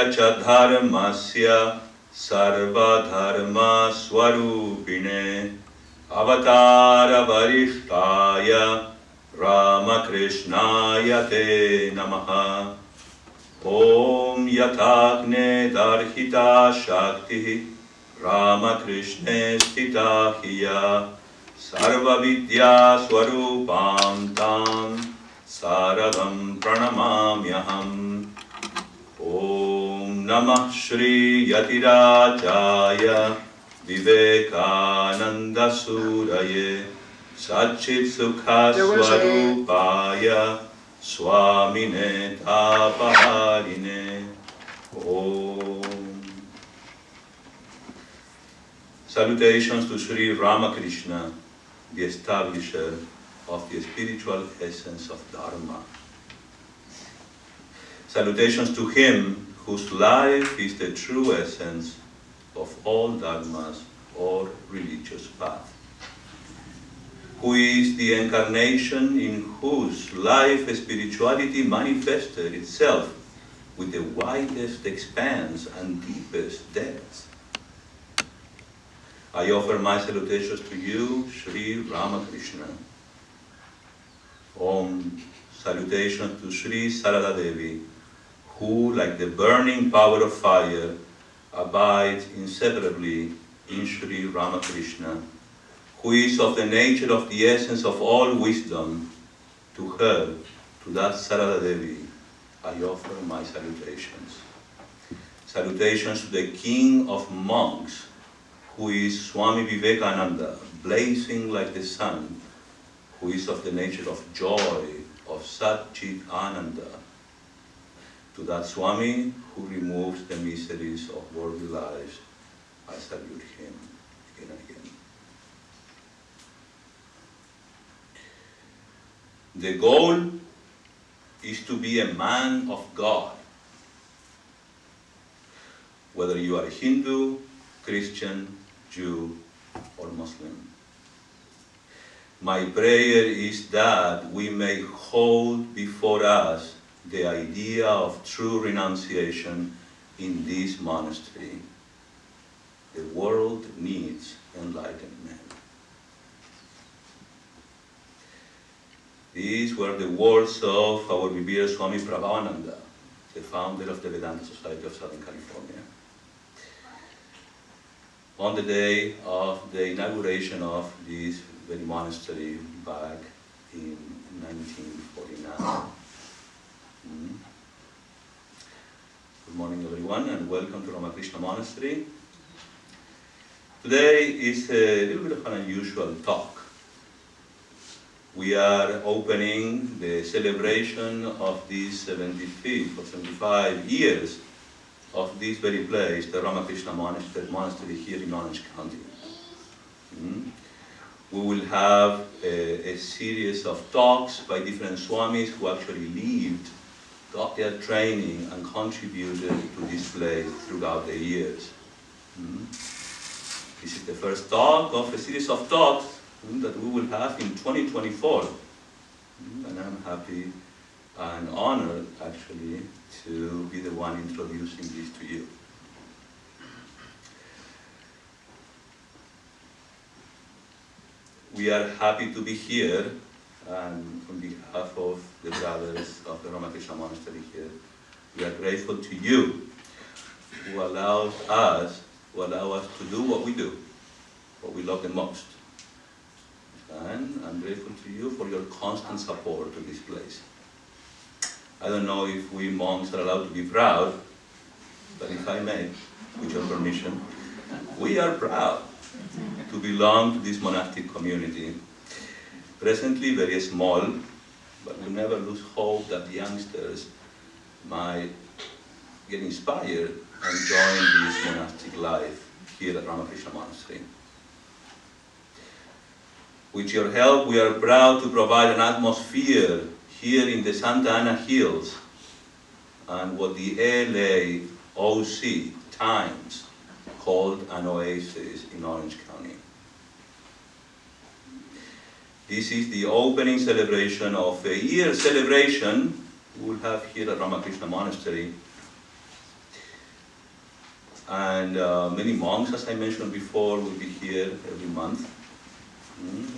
Satyasya cha dharmasya sarva dharma swarupine avatara varishtaya Ramakrishnaya te namaha. Om yatagne darhita shakti Ramakrishne stita hiya sarva vidya swarupam tam saradam pranamamyaham. Om namah Shri Yatirajaya Vivekananda Suraye Satchit Sukha Swarupaya Swamine Tapaharine. Om. Salutations to Sri Ramakrishna, the establisher of the spiritual essence of Dharma. Salutations to him whose life is the true essence of all dharmas or religious path, who is the incarnation in whose life spirituality manifested itself with the widest expanse and deepest depths. I offer my salutations to you, Sri Ramakrishna. Om. Salutations to Sri Sarada Devi, who, like the burning power of fire, abides inseparably in Sri Ramakrishna, who is of the nature of the essence of all wisdom. To her, to that Sarada Devi, I offer my salutations. Salutations to the King of Monks, who is Swami Vivekananda, blazing like the sun, who is of the nature of joy, of Satchit Ananda. To that Swami who removes the miseries of worldly lives, I salute him again and again. The goal is to be a man of God. Whether you are Hindu, Christian, Jew, or Muslim. My prayer is that we may hold before us the idea of true renunciation in this monastery. The world needs enlightened men. These were the words of our revered Swami Prabhavananda, the founder of the Vedanta Society of Southern California, on the day of the inauguration of this very monastery back in 1949. Good morning, everyone, and welcome to Ramakrishna Monastery. Today is a little bit of an unusual talk. We are opening the celebration of these 75 or 75 years of this very place, the Ramakrishna Monastery here in Orange County. We will have a series of talks by different swamis who actually lived, got their training, and contributed to this place throughout the years. This is the first talk of a series of talks that we will have in 2024. And I'm happy and honored, actually, to be the one introducing this to you. We are happy to be here, and on behalf of the brothers of the Ramakrishna Monastery here, we are grateful to you who allow us to do what we do, what we love the most. And I'm grateful to you for your constant support to this place. I don't know if we monks are allowed to be proud, but if I may, with your permission, we are proud to belong to this monastic community. Presently very small, but we never lose hope that the youngsters might get inspired and join this monastic life here at Ramakrishna Monastery. With your help, we are proud to provide an atmosphere here in the Santa Ana Hills and what the LAOC Times called an oasis in Orange County. This is the opening celebration of a year celebration we will have here at Ramakrishna Monastery And many monks, as I mentioned before, will be here every month.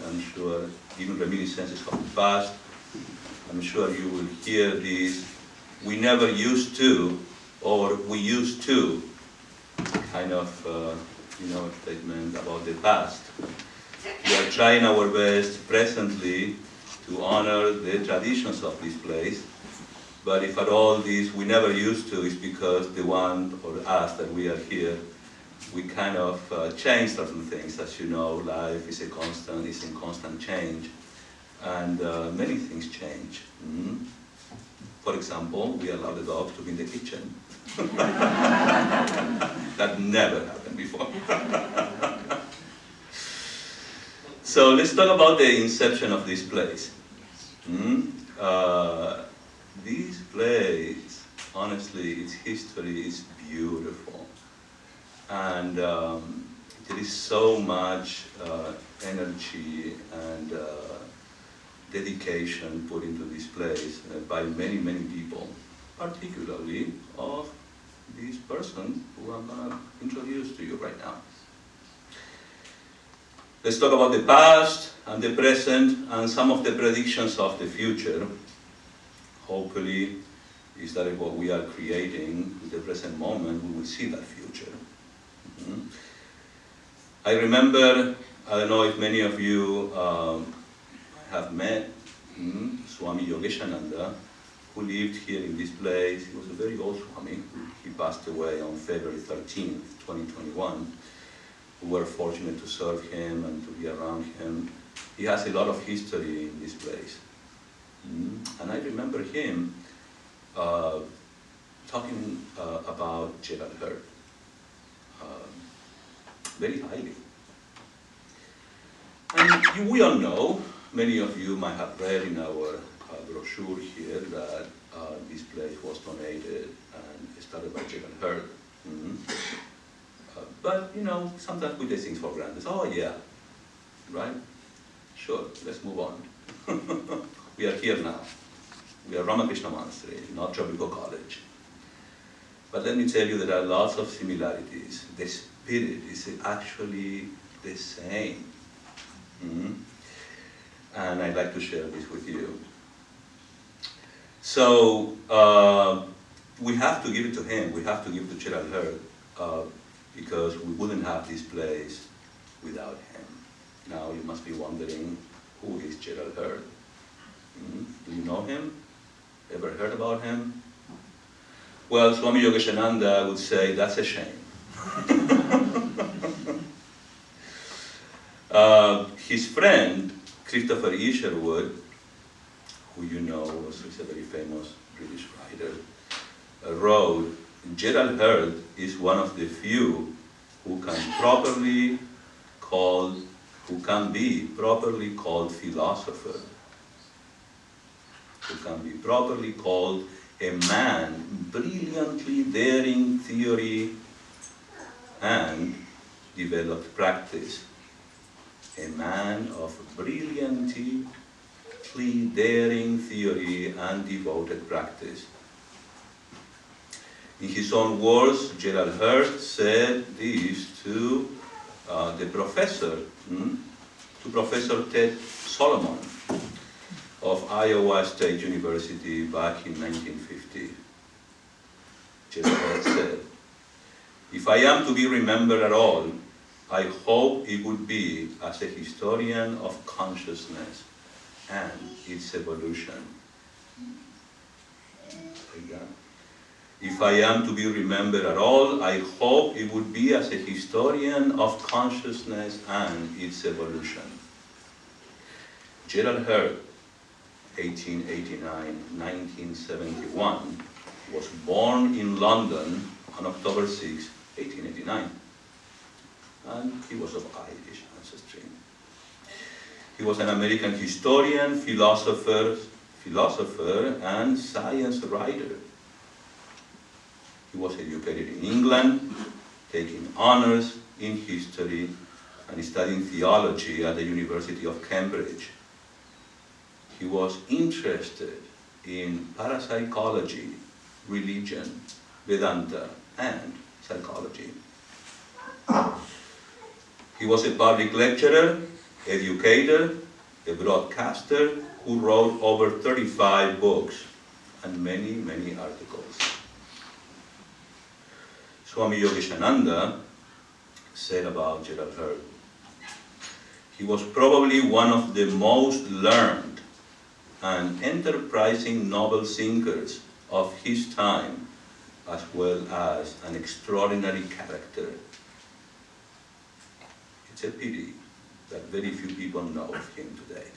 I'm sure, giving reminiscences of the past. I'm sure you will hear these, we never used to, or we used to, kind of, statement about the past. We are trying our best presently to honor the traditions of this place, but if at all this we never used to, it's because the one or us that we are here, we kind of change certain things. As you know, life is in constant change, and many things change. For example, we allow the dogs to be in the kitchen. That never happened before. So let's talk about the inception of this place. This place, honestly, its history is beautiful. And there is so much energy and dedication put into this place by many, many people, particularly of this person who I'm going to introduce to you right now. Let's talk about the past and the present and some of the predictions of the future. Hopefully, is that what we are creating in the present moment, we will see that future. I remember, I don't know if many of you have met Swami Dhyanayogananda, who lived here in this place. He was a very old Swami. He passed away on February 13th, 2021. We were fortunate to serve him and to be around him. He has a lot of history in this place. And I remember him talking about Gerald Heard very highly. And we all know, many of you might have read in our brochure here that this place was donated and started by Gerald Heard. But, sometimes we take things for granted. Oh, yeah, right? Sure, let's move on. We are here now. We are Ramakrishna Monastery, not Trabuco College. But let me tell you, there are lots of similarities. The spirit is actually the same. And I'd like to share this with you. So, we have to give it to him. We have to give it to Gerald Heard, because we wouldn't have this place without him. Now you must be wondering, who is Gerald Heard? Do you know him? Ever heard about him? Well, Swami Dhyanayogananda would say, that's a shame. His friend, Christopher Isherwood, who you know is a very famous British writer, wrote, Gerald Heard is one of the few who can be properly called philosopher, who can be properly called a man brilliantly daring theory and developed practice. A man of brilliantly daring theory and devoted practice. In his own words, Gerald Heard said this to the professor, to Professor Ted Solomon of Iowa State University back in 1950. Gerald Heard said, if I am to be remembered at all, I hope it would be as a historian of consciousness and its evolution. If I am to be remembered at all, I hope it would be as a historian of consciousness and its evolution. Gerald Heard, 1889-1971, was born in London on October 6, 1889. And he was of Irish ancestry. He was an American historian, philosopher, and science writer. He was educated in England, taking honors in history, and studying theology at the University of Cambridge. He was interested in parapsychology, religion, Vedanta, and psychology. He was a public lecturer, educator, a broadcaster who wrote over 35 books and many, many articles. Swami Yogananda said about Gerald Heard, he was probably one of the most learned and enterprising novel thinkers of his time, as well as an extraordinary character. It's a pity that very few people know of him today.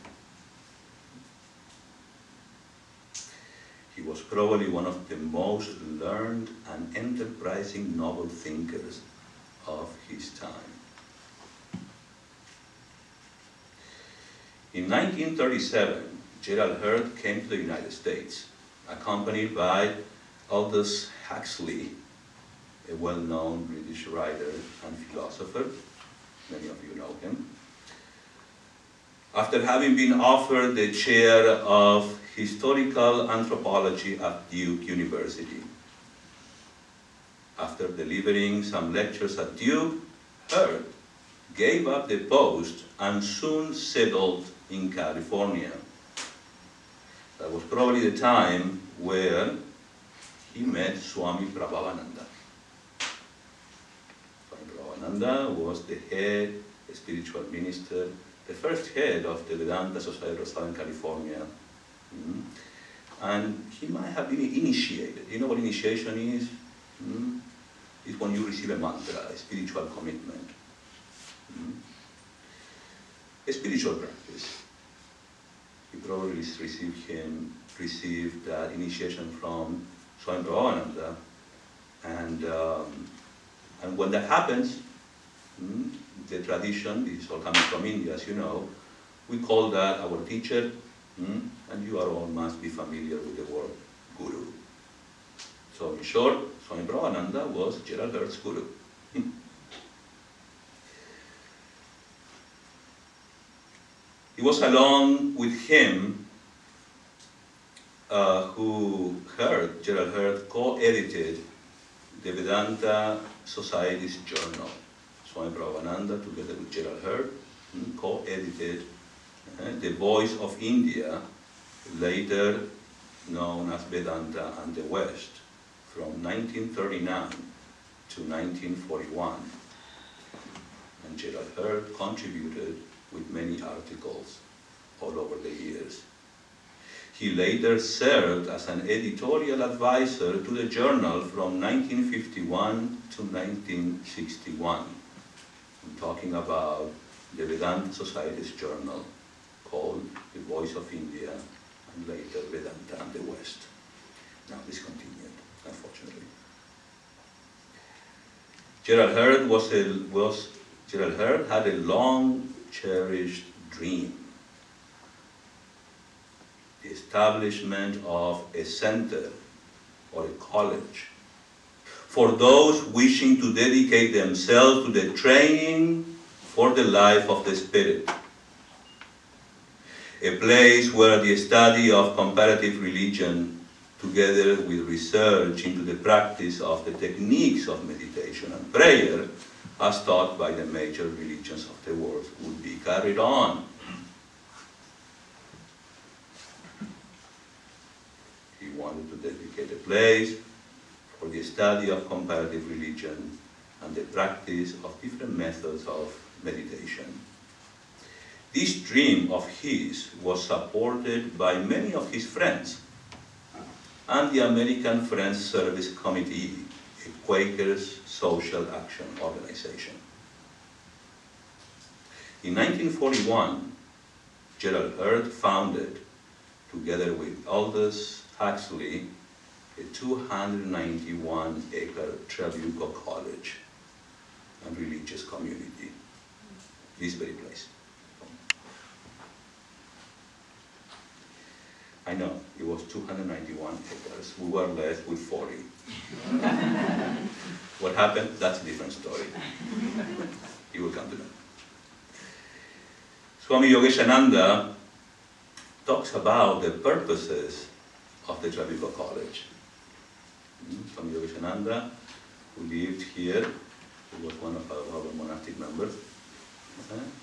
He was probably one of the most learned and enterprising novel thinkers of his time. In 1937, Gerald Heard came to the United States, accompanied by Aldous Huxley, a well-known British writer and philosopher. Many of you know him. After having been offered the chair of historical anthropology at Duke University. After delivering some lectures at Duke, Heard gave up the post and soon settled in California. That was probably the time where he met Swami Prabhavananda. Swami Prabhavananda was the head, the spiritual minister, the first head of the Vedanta Society of Southern California. And he might have been initiated. You know what initiation is? It's when you receive a mantra, a spiritual commitment. A spiritual practice. He probably received that initiation from Swami Prabhavananda, and when that happens, the tradition, this is all coming from India, as you know, we call that our teacher, and you are all must be familiar with the word guru. So in short, Swami Prabhavananda was Gerald Heard's guru. It was along with him who Gerald Heard co-edited the Vedanta Society's journal. Swami Prabhavananda, together with Gerald Heard, co-edited The Voice of India, later known as Vedanta and the West, from 1939 to 1941. And Gerald Heard contributed with many articles all over the years. He later served as an editorial advisor to the journal from 1951 to 1961. I'm talking about the Vedanta Society's journal called The Voice of India, and later Vedanta and the West. Now discontinued, unfortunately. Gerald Heard had a long cherished dream. The establishment of a center or a college for those wishing to dedicate themselves to the training for the life of the spirit. A place where the study of comparative religion, together with research into the practice of the techniques of meditation and prayer, as taught by the major religions of the world, would be carried on. He wanted to dedicate a place for the study of comparative religion and the practice of different methods of meditation. This dream of his was supported by many of his friends and the American Friends Service Committee, a Quakers social action organization. In 1941, Gerald Heard founded, together with Aldous Huxley, a 291-acre Trabuco College and religious community, this very place. I know, it was 291 acres. We were left with 40. What happened? That's a different story. You will come to know. Swami Yogananda talks about the purposes of the Trabuco College. Swami Yogananda, who lived here who was one of our monastic members.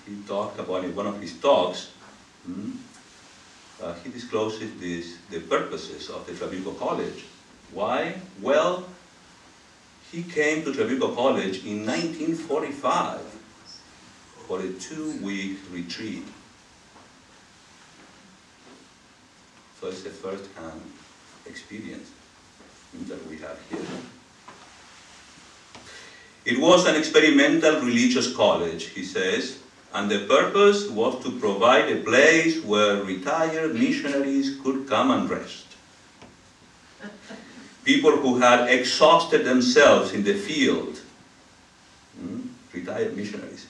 He talked about in one of his talks, he discloses the purposes of the Trabuco College. Why? Well, he came to Trabuco College in 1945 for a 2-week retreat. So it's a first-hand experience that we have here. It was an experimental religious college, he says, and the purpose was to provide a place where retired missionaries could come and rest. People who had exhausted themselves in the field, retired missionaries,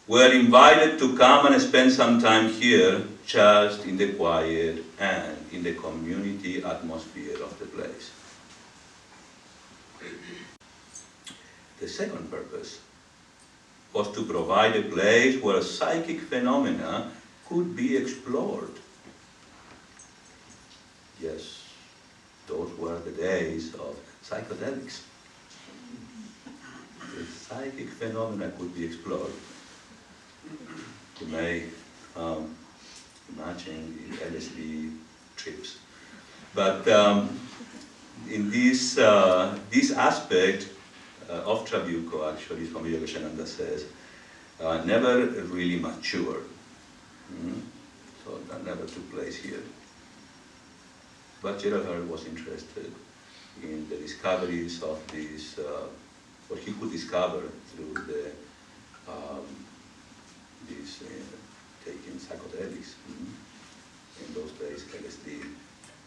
were invited to come and spend some time here, just in the quiet and in the community atmosphere of the place. The second purpose was to provide a place where psychic phenomena could be explored. Yes, those were the days of psychedelics. The psychic phenomena could be explored. You may imagine the LSD trips. But in this aspect of Trabuco, actually, Swami Dhyanayogananda says, never really matured. So that never took place here. But Gerald Heard was interested in the discoveries of these, what he could discover through these taking psychedelics, in those days LSD,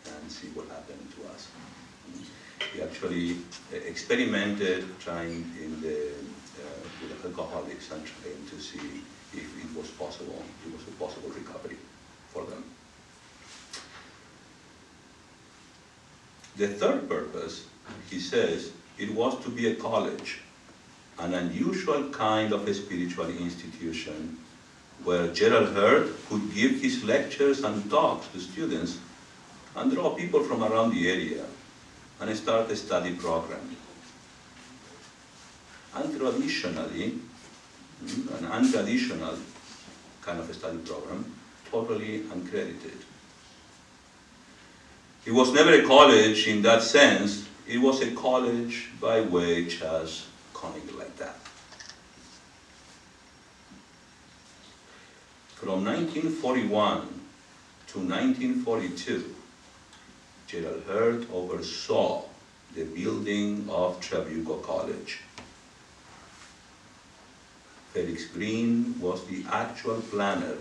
and see what happened to us. He actually experimented trying with alcoholics and trying to see if it was possible, a possible recovery for them. The third purpose, he says, it was to be a college, an unusual kind of a spiritual institution where Gerald Heard could give his lectures and talks to students and draw people from around the area and start a study program. And traditionally, an untraditional kind of a study program, totally uncredited. It was never a college in that sense, it was a college by way just calling it like that. From 1941 to 1942, Gerald Heard oversaw the building of Trabuco College. Felix Green was the actual planner,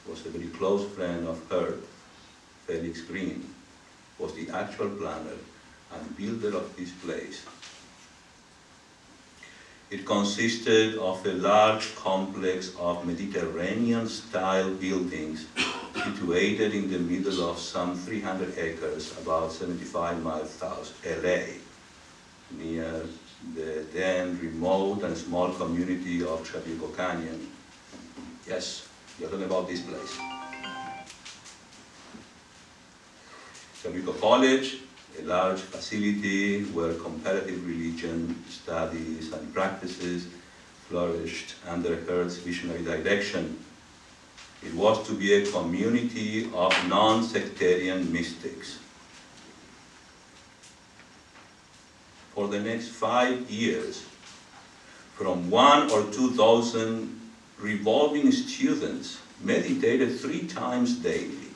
was a very close friend of Heard. Felix Green was the actual planner and builder of this place. It consisted of a large complex of Mediterranean-style buildings situated in the middle of some 300 acres, about 75 miles south LA, near the then remote and small community of Trabuco Canyon. Yes, you're talking about this place. Trabuco College, a large facility where comparative religion studies and practices flourished under Heard's visionary direction. It was to be a community of non-sectarian mystics. For the next 5 years, from 1,000 or 2,000 revolving students meditated 3 times daily.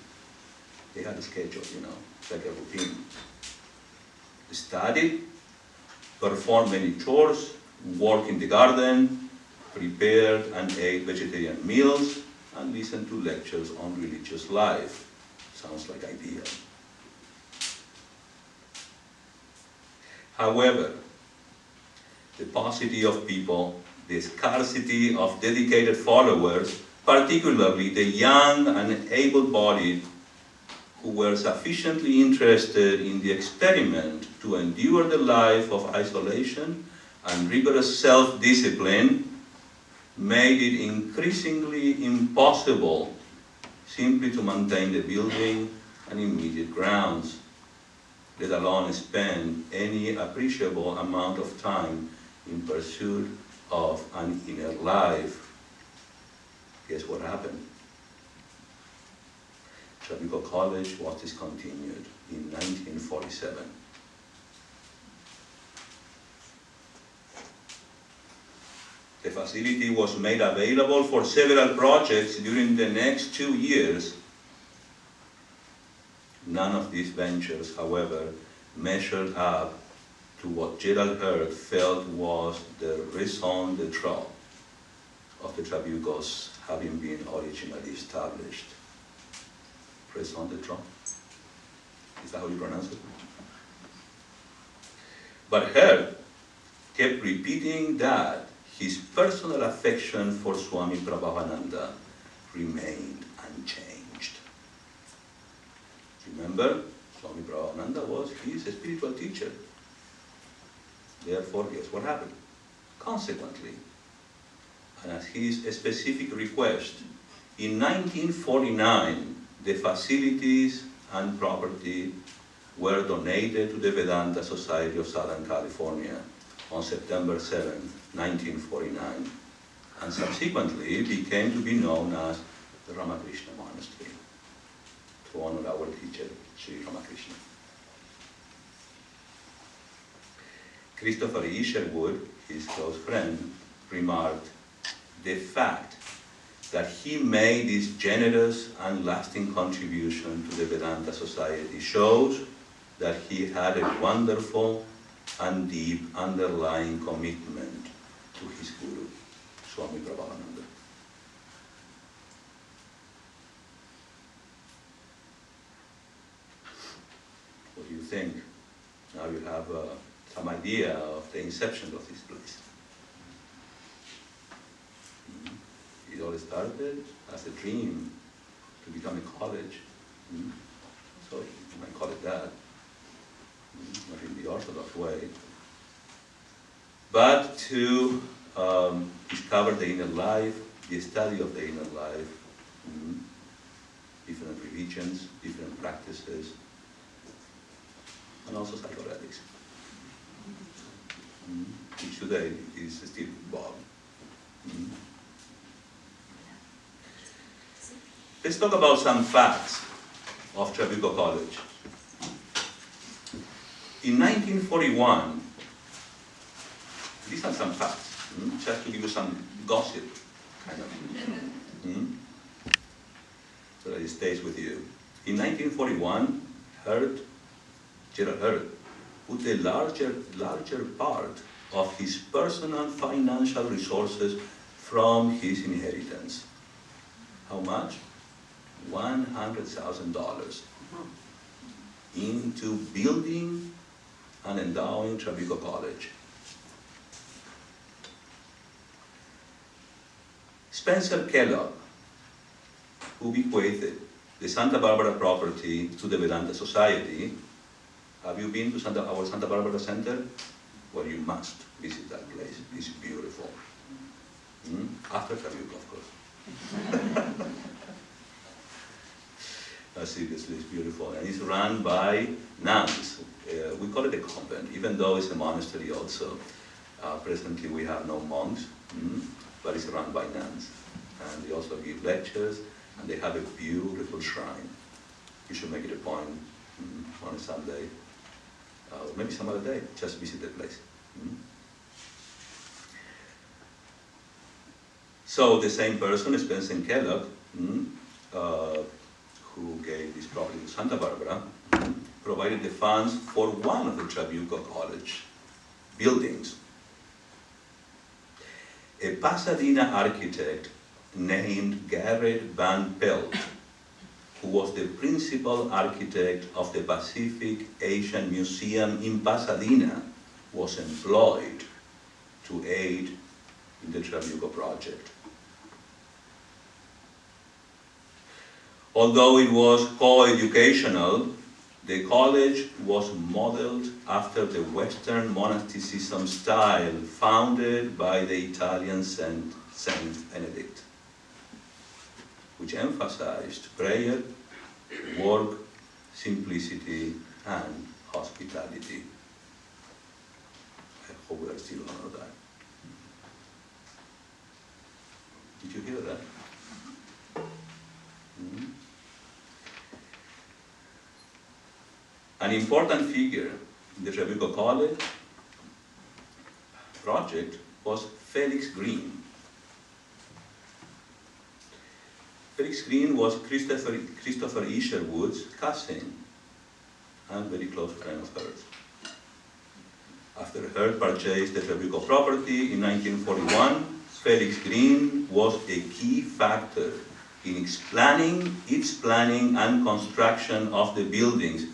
They had a schedule, like a routine. Studied, performed many chores, worked in the garden, prepared and ate vegetarian meals, and listened to lectures on religious life. Sounds like ideal. However, the paucity of people, the scarcity of dedicated followers, particularly the young and able-bodied who were sufficiently interested in the experiment to endure the life of isolation and rigorous self-discipline, made it increasingly impossible simply to maintain the building and immediate grounds, let alone spend any appreciable amount of time in pursuit of an inner life. Guess what happened? Trabuco College was discontinued in 1947. The facility was made available for several projects during the next 2 years. None of these ventures, however, measured up to what Gerald Heard felt was the raison d'etre of the Trabucos having been originally established. Raison d'etre? Is that how you pronounce it? But Heard kept repeating that his personal affection for Swami Prabhavananda remained unchanged. Remember, Swami Prabhavananda was his spiritual teacher. Therefore, guess what happened? Consequently, and at his specific request, in 1949, the facilities and property were donated to the Vedanta Society of Southern California on September 7, 1949, and subsequently became to be known as the Ramakrishna Monastery, to honor our teacher, Sri Ramakrishna. Christopher Isherwood, his close friend, remarked, the fact that he made this generous and lasting contribution to the Vedanta Society shows that he had a wonderful and deep underlying commitment to his Guru, Swami Prabhavananda. What do you think? Now you have some idea of the inception of this place. It all started as a dream to become a college. So you might call it that. Not in the orthodox way. But to discover the inner life, the study of the inner life, different religions, different practices, and also psychoanalytics, which today is still involved. Let's talk about some facts of Trabuco College. In 1941, these are some facts, just to give you some gossip, kind of, so that it stays with you. In 1941, Gerald Heard put a larger part of his personal financial resources from his inheritance. How much? $100,000 into building and endowing Trabuco College. Spencer Kellogg, who bequeathed the Santa Barbara property to the Vedanta Society. Have you been to our Santa Barbara Center? Well, you must visit that place. It's beautiful. After Trabuco, of course. Seriously, it's beautiful. And it's run by nuns. We call it a convent, even though it's a monastery also. Presently, we have no monks, but it's run by nuns. And they also give lectures, and they have a beautiful shrine. You should make it a point on a Sunday, or maybe some other day, just visit the place. So the same person, Spencer Kellogg, who gave this property to Santa Barbara, provided the funds for one of the Trabuco College buildings. A Pasadena architect named Garrett Van Pelt, who was the principal architect of the Pacific Asian Museum in Pasadena, was employed to aid in the Trabuco project. Although it was co-educational, the college was modeled after the Western monasticism style founded by the Italian Saint Benedict, which emphasized prayer, work, simplicity, and hospitality. I hope we are still on our time. Did you hear that? Mm-hmm. An important figure in the Trabuco College project was Felix Green. Felix Green was Christopher Isherwood's cousin and very close friend of hers. After Heard purchased the Trabuco property in 1941, Felix Green was a key factor in its planning and construction of the buildings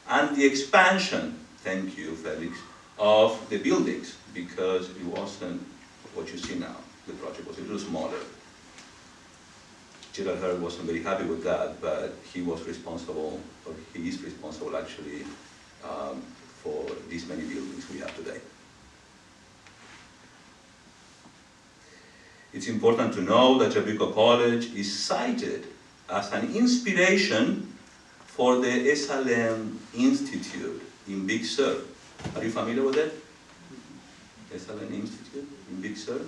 and the expansion, thank you Felix, of the buildings, because it wasn't what you see now. The project was a little smaller. Gerald Heard wasn't very happy with that, but he was responsible, or he is responsible actually, for these many buildings we have today. It's important to know that Trabuco College is cited as an inspiration for the SLM Institute in Big Sur. Are you familiar with it? SLM Institute in Big Sur?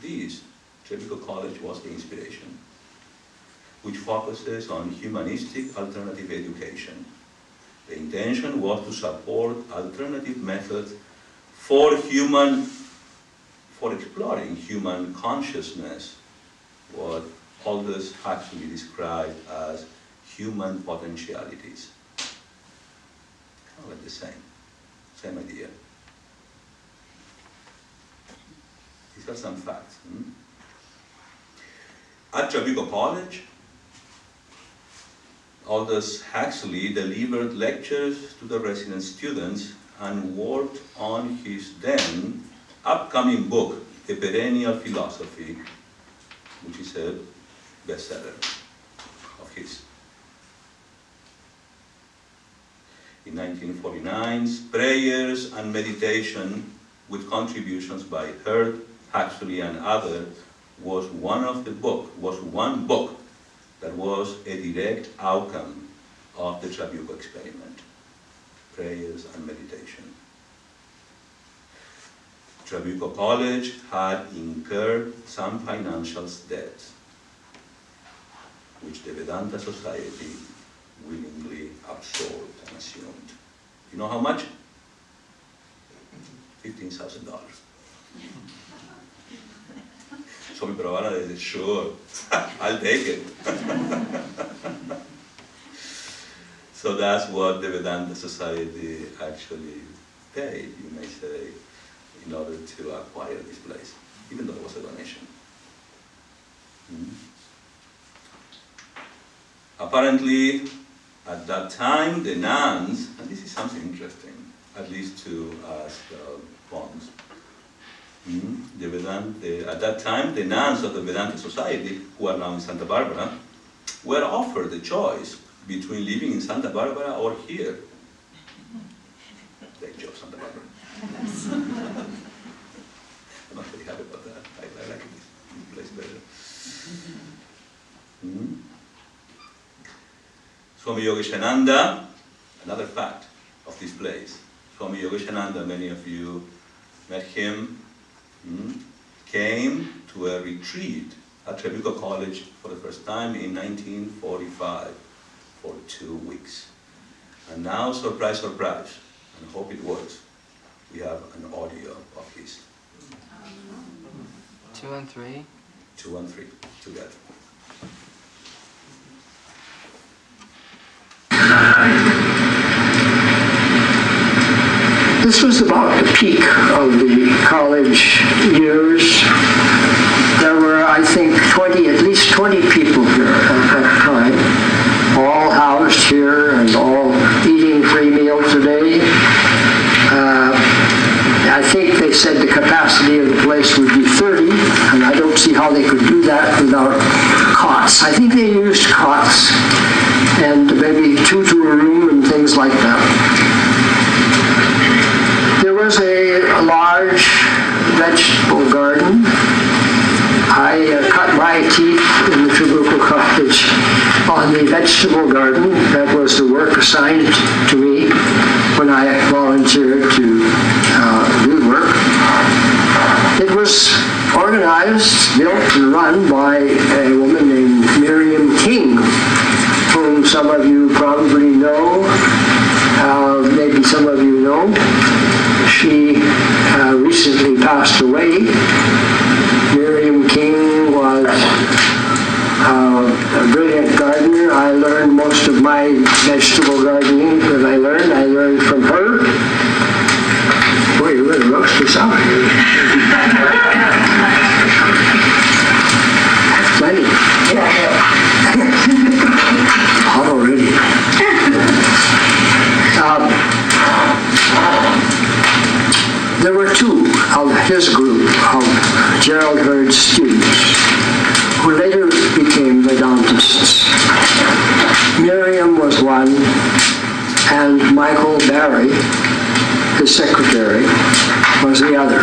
This, Trabuco College, was the inspiration, which focuses on humanistic alternative education. The intention was to support alternative methods for exploring human consciousness, what Aldous Huxley described as human potentialities. Kind of like the same idea. These are some facts. At Trabuco College, Aldous Huxley delivered lectures to the resident students and worked on his then upcoming book, A Perennial Philosophy, which is a bestseller of his. In 1949, Prayers and Meditation, with contributions by Heard, Huxley, and others, was one book that was a direct outcome of the Trabuco experiment. Prayers and Meditation. Trabuco College had incurred some financial debts, which the Vedanta Society willingly absorbed and assumed. You know how much? $15,000. Swami Dhyanayogananda said, sure, I'll take it. So that's what the Vedanta Society actually paid, you may say, in order to acquire this place, even though it was a donation. Apparently, at that time, the nuns, and this is something interesting, at least to us monks, at that time, the nuns of the Vedanta Society, who are now in Santa Barbara, were offered the choice between living in Santa Barbara or here. They chose Santa Barbara. I'm not very happy about that. I like this place better. Swami Yogishananda, another fact of this place. Swami Yogishananda, many of you met him, came to a retreat at Trabuco College for the first time in 1945 for 2 weeks. And now, surprise, surprise, and I hope it works, we have an audio of his. 2 and 3. 2 and 3 together. This was about the peak of the college years. There were, I think, at least 20 people here at that time, all housed here and all eating free meals a day. I think they said the capacity of the place would be 30, and I don't see how they could do that without cots. I think they used cots and maybe 2 to a room and things like that. There was a large vegetable garden. I cut my teeth in the Trabuco College on the vegetable garden. That was the work assigned to me when I volunteered to do work. organized, built, and run by a woman named Miriam King, whom some of you probably know, maybe some of you know. She recently passed away. Miriam King was a brilliant gardener. I learned most of my vegetable gardening that I learned from her. Boy, you better roast this out. Plenty. Hot already. There were two of his group of Gerald Heard's students who later became Vedantists. Miriam was one, and Michael Barry, his secretary, was the other.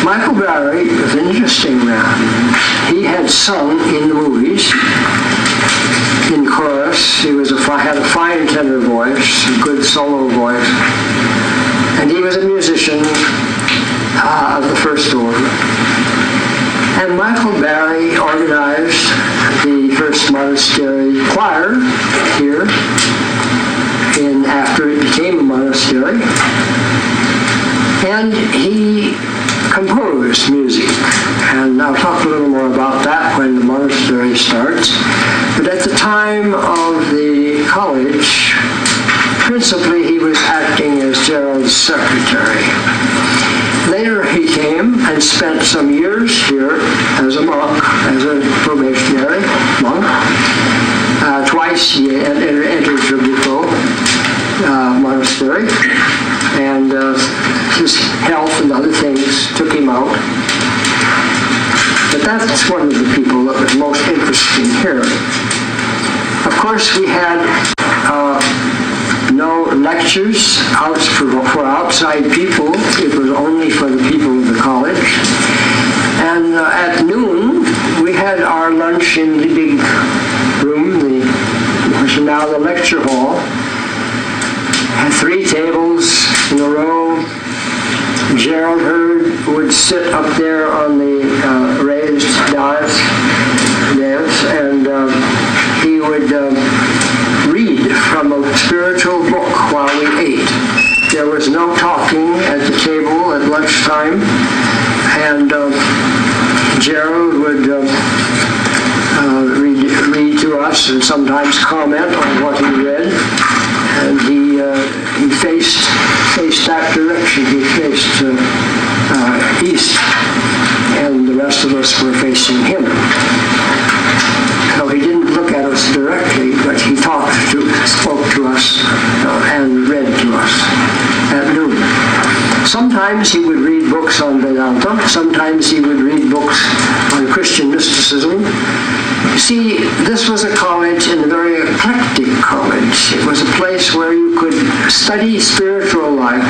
Michael Barry was an interesting man. He had sung in the movies, in chorus. He had a fine tenor voice, a good solo voice, and he was a musician of the first order. And Michael Barry organized the first monastery choir here after it became a monastery. And he composed music. And I'll talk a little more about that when the monastery starts. But at the time of the college, principally he was acting as Gerald's secretary. Later he came and spent some years here as a monk, as a probationary monk. Twice he entered Trabuco Monastery, and his health and other things took him out. But that's one of the people that was most interesting here. Of course, we had no lectures for outside people. It was only for the people of the college. And at noon, we had our lunch in the big room, which is now the lecture hall. Had 3 tables in a row. Gerald Heard would sit up there on the raised dais, and he would read from a spiritual book while we ate. There was no talking at the table at lunchtime, and Gerald would read to us and sometimes comment on what he read. And he faced that direction. He faced east, and the rest of us were facing him. So he didn't look at us directly, but he spoke to us and read to us at noon. Sometimes he would read books on Vedanta. Sometimes he would read books on Christian mysticism. You see, this was a college, and a very eclectic college. It was a place where you could study spiritual life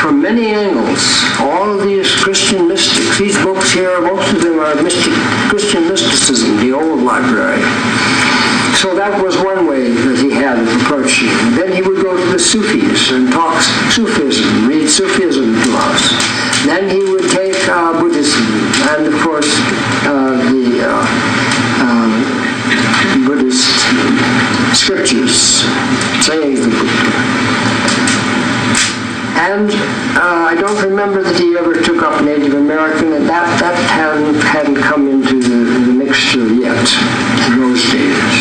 from many angles. All of these Christian mystics, these books here, most of them are Christian mysticism, the old library. So that was one way that he had of approaching. Then he would go to the Sufis and talk Sufism, read Sufism to us. Then he would take Buddhism, and of course the Buddhist scriptures, sayings of the Buddha. And I don't remember that he ever took up Native American, and that hadn't come into the mixture yet in those days.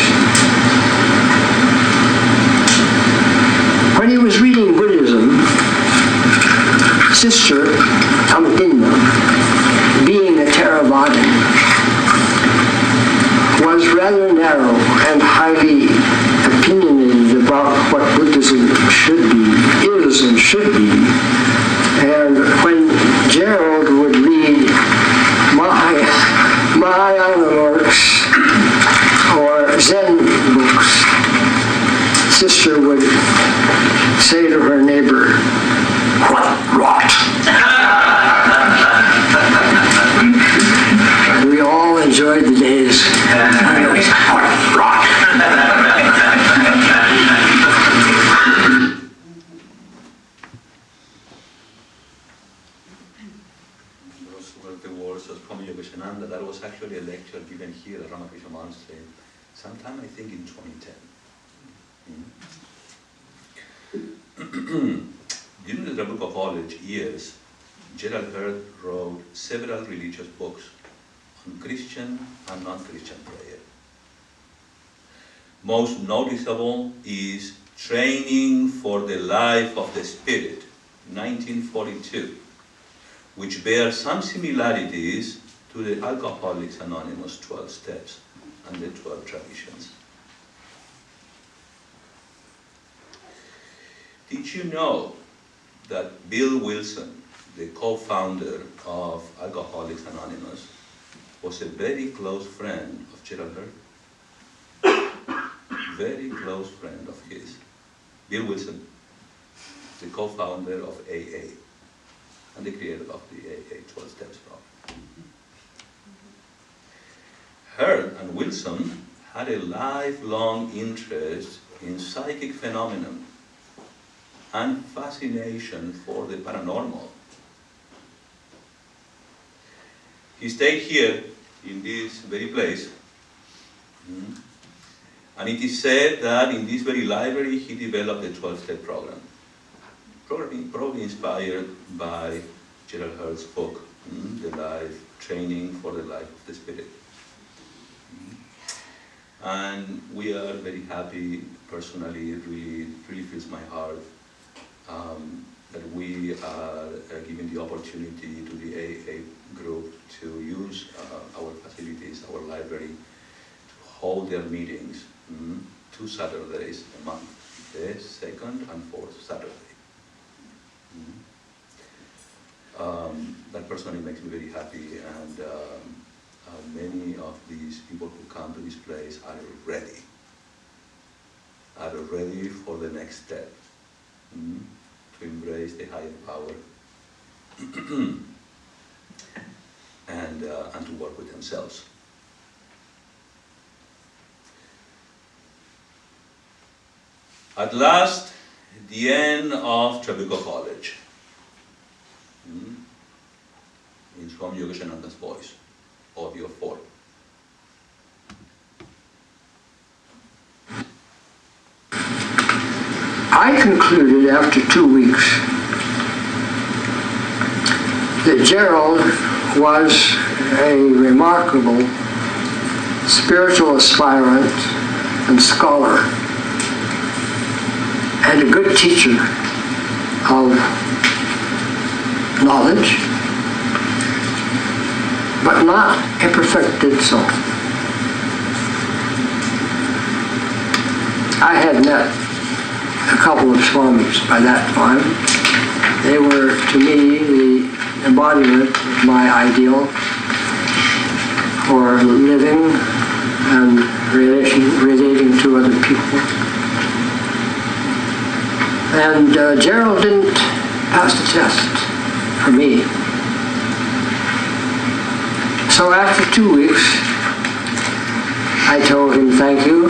When he was reading Buddhism, Sister Amadina, being a Theravadan, was rather narrow and highly opinionated about what Buddhism is and should be. And when Gerald would read Mahayana works or Zen books, Sister would say to her neighbor, "What rot!" We all enjoyed the days. What rot! Dhyanayogananda, that was actually a lecture given here at Ramakrishna Monastery, sometime I think in 2010. During the Trabuco College years, Gerald Heard wrote several religious books on Christian and non-Christian prayer. Most noticeable is Training for the Life of the Spirit, 1942, which bears some similarities to the Alcoholics Anonymous 12 Steps and the 12 Traditions. Did you know that Bill Wilson, the co-founder of Alcoholics Anonymous, was a very close friend of Gerald Heard? Very close friend of his. Bill Wilson, the co-founder of AA and the creator of the AA 12 Steps program. Heard and Wilson had a lifelong interest in psychic phenomena and fascination for the paranormal. He stayed here in this very place, and it is said that in this very library he developed the 12-step program, probably inspired by Gerald Heard's book, The Life, Training for the Life of the Spirit. And we are very happy, personally, it really fills my heart that we are given the opportunity to the AA group to use our facilities, our library, to hold their meetings 2 Saturdays a month, the second and fourth Saturday. That personally makes me very happy, and many of these people who come to this place are ready for the next step, to embrace the higher power and to work with themselves. At last, the end of Trabuco College, in Swami Dhyanayogananda's voice, audio 4. I concluded after 2 weeks that Gerald was a remarkable spiritual aspirant and scholar, and a good teacher of knowledge, but not a perfected soul. I had met a couple of swamis by that time. They were, to me, the embodiment of my ideal for living and relating to other people. And Gerald didn't pass the test for me. So after 2 weeks, I told him, thank you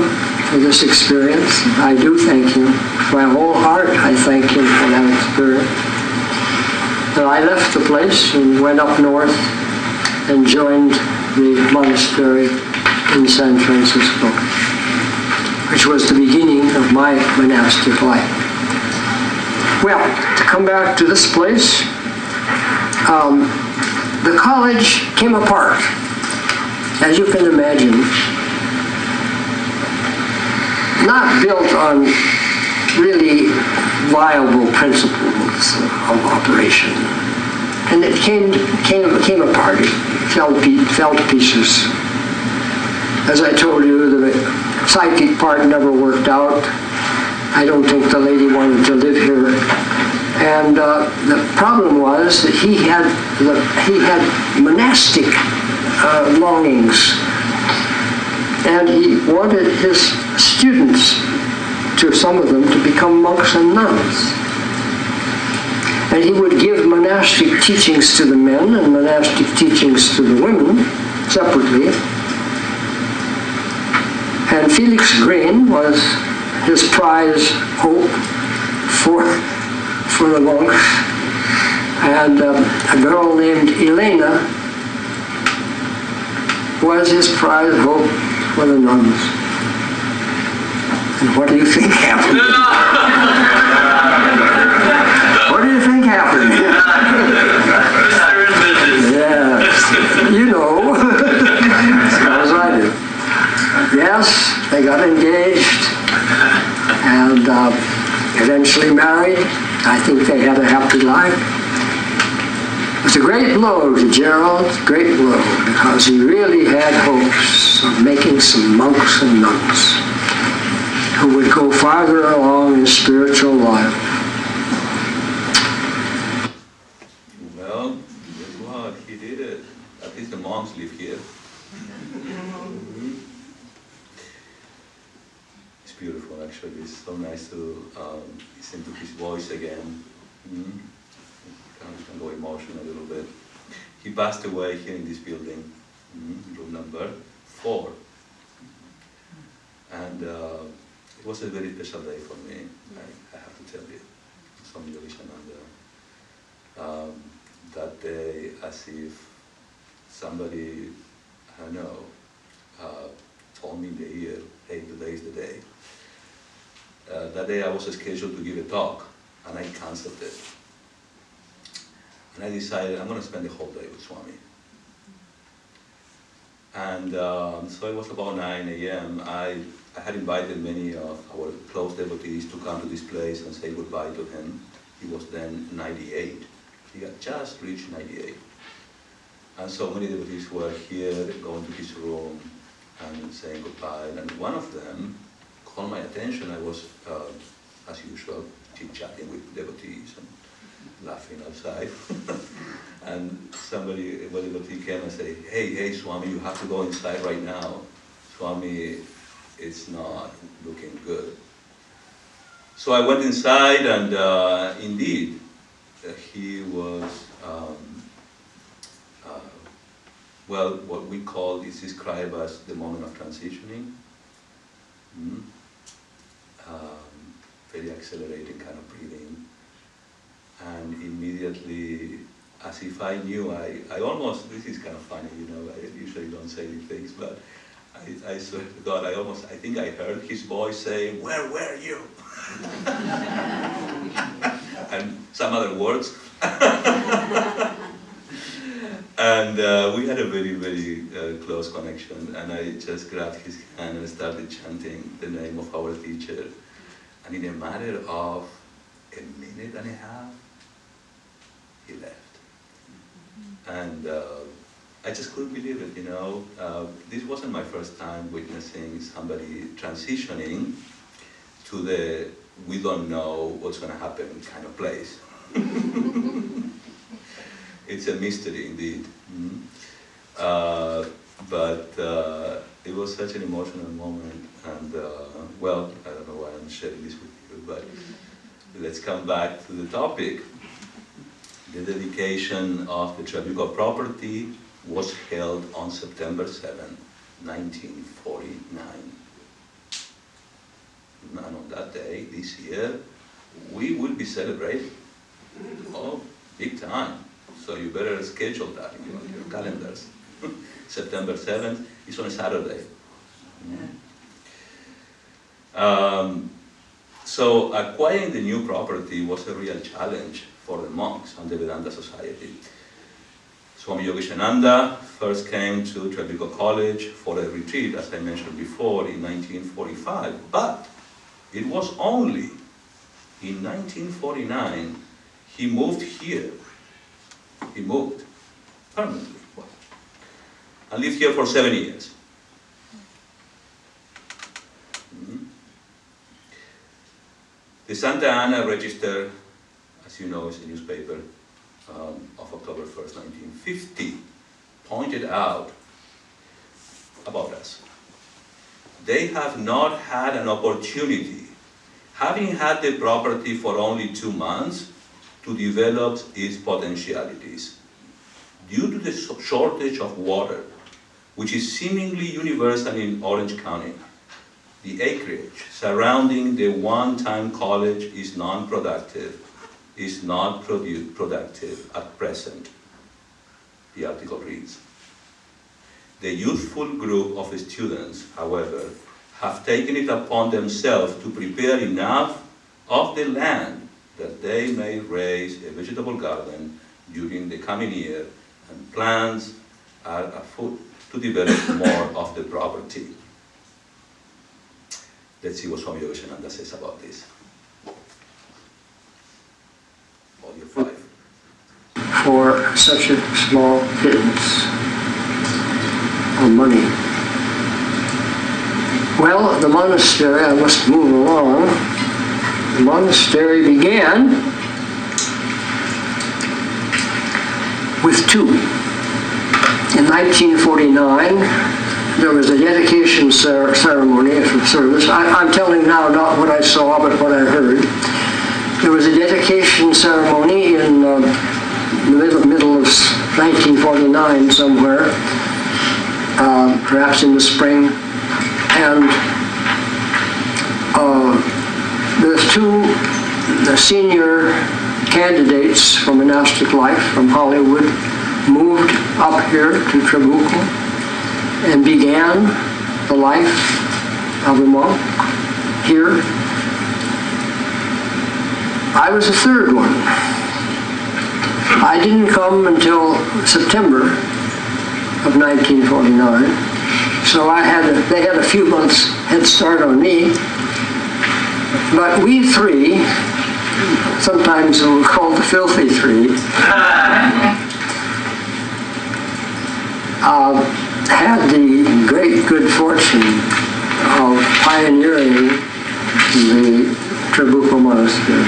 for this experience. I do thank him. With my whole heart, I thank him for that experience. And I left the place and went up north and joined the monastery in San Francisco, which was the beginning of my monastic life. Well, to come back to this place, the college came apart, as you can imagine, not built on really viable principles of operation. And it came apart. It fell to pieces. As I told you, the psychic part never worked out. I don't think the lady wanted to live here. And the problem was that he had monastic longings, and he wanted his students, some of them, to become monks and nuns. And he would give monastic teachings to the men and monastic teachings to the women separately. And Felix Green was his prize hope for the monks. And a girl named Elena was his prize hope for the nuns. And what do you think happened? What do you think happened? Yes, you know, as well as I do. Yes, they got engaged and eventually married. I think they had a happy life. It was a great blow to Gerald, great blow, because he really had hopes of making some monks and nuns who would go farther along in spiritual life. Well, guess what? He did it. At least the monks live here. It's beautiful, actually. It's so nice to listen to his voice again. Can go emotional a little bit. He passed away here in this building, room number 4. And it was a very special day for me, I have to tell you. Swami Dhyanayogananda. That day, as if somebody, I don't know, told me in the ear, hey, today is the day. That day I was scheduled to give a talk, and I cancelled it. And I decided I'm going to spend the whole day with Swami. And so it was about 9 a.m. I had invited many of our close devotees to come to this place and say goodbye to him. He was then 98. He had just reached 98. And so many devotees were here, going to his room and saying goodbye. And one of them called my attention. I was, as usual, chit-chatting with devotees and laughing outside. And somebody, one devotee came and said, hey, Swami, you have to go inside right now. Swami, it's not looking good. So I went inside, and indeed, he was, well, what we call is described as the moment of transitioning. Very accelerating kind of breathing. And immediately, as if I knew, I almost, this is kind of funny, you know, I usually don't say these things, but I swear to God, I think I heard his voice saying, where were you? And some other words. And we had a very, very close connection, and I just grabbed his hand and started chanting the name of our teacher. And in a matter of a minute and a half, he left. And I just couldn't believe it, you know. This wasn't my first time witnessing somebody transitioning to the we don't know what's going to happen kind of place. It's a mystery indeed. But it was such an emotional moment, and well, I don't know why I'm sharing this with you, but let's come back to the topic. The dedication of the Trabuco property was held on September 7, 1949. And on that day, this year, we will be celebrating. Oh, big time. So you better schedule that in your calendars. September 7th is on a Saturday. So acquiring the new property was a real challenge for the monks and the Vedanta Society. Swami Dhyanayogananda first came to Trabuco College for a retreat, as I mentioned before, in 1945. But it was only in 1949 he moved here. He moved permanently and lived here for 7 years. The Santa Ana Register, as you know, is a newspaper of October 1st, 1950, pointed out about us. They have not had an opportunity, having had the property for only 2 months, to develop its potentialities. Due to the shortage of water, which is seemingly universal in Orange County, the acreage surrounding the one-time college is non-productive, is not productive at present, the article reads. The youthful group of students, however, have taken it upon themselves to prepare enough of the land that they may raise a vegetable garden during the coming year, and plans are afoot to develop more of the property. Let's see what Swami Dhyanayogananda says about this. Audio 5. For such a small pittance of money. Well, the monastery, I must move along. The monastery began with two. In 1949, there was a dedication ceremony for service. I'm telling now not what I saw, but what I heard. There was a dedication ceremony in the middle of 1949 somewhere, perhaps in the spring, and the senior candidates for monastic life from Hollywood moved up here to Trabuco and began the life of a monk here. I was the third one. I didn't come until September of 1949, so they had a few months head start on me. But we three, sometimes we were called the filthy three, had the great good fortune of pioneering the Trabuco Monastery.